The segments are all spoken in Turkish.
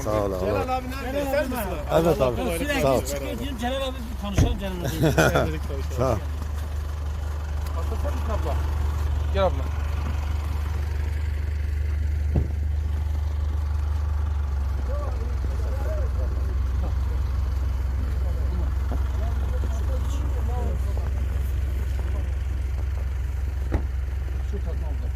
tamam. Sağ ol. Celal abi nerede? Sen misin abi? Evet abi. Sürekli Sağ ol. çıkıyor diyeyim Celal abi bir konuşalım Celal abi. Dedik konuşalım. Sağ ol. Atlasana mısın abla? Gel abla. Şu takma abla.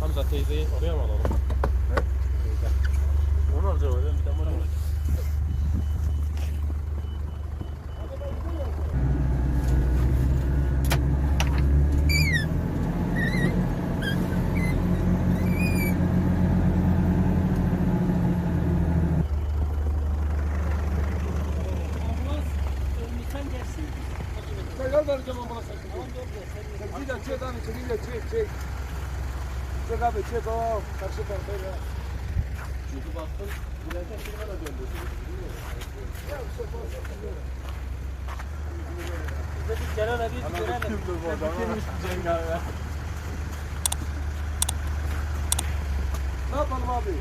Hamza teyzeyi oraya mı alalım? Evet. Onu alacağım hocam. Bir de bunu alacağım. Gel vereceğim ambulans. Bir de çek abi, çek, çek. Çek abi, çek o. Karşı tarafa. Çünkü baktım, giderken firma da döndü. Ya bir şey yapalım. Celal abi görelim. Kimdir bu adam? Bitirmiş bir cengaver. Ne yapalım abi?